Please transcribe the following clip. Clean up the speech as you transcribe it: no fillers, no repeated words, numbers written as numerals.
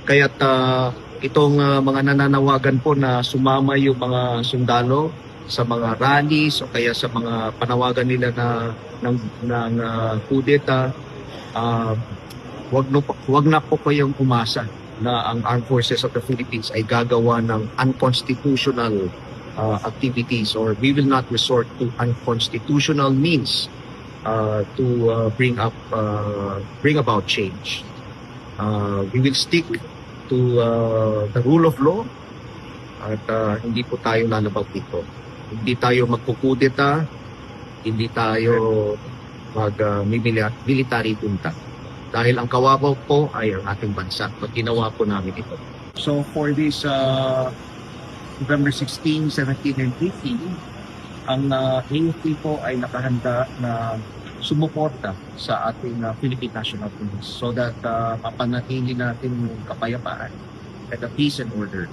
Kaya't itong mga nananawagan po na sumama yung mga sundalo sa mga rallies o kaya sa mga panawagan nila ng kudeta, wag na po kayong umasa na ang Armed Forces of the Philippines ay gagawa ng unconstitutional activities, or we will not resort to unconstitutional means to bring about change. We will stick to the rule of law at hindi po tayo lalabag dito. Hindi tayo magkukudeta, hindi tayo military punta. Dahil ang kawabaw po ay ang ating bansa. Pag ginawa po namin ito. So for this November 16, 17, and 18, ang AFP po ay nakahanda na sumuporta sa ating Philippine National Police so that mapanatili natin yung kapayapaan at the peace and order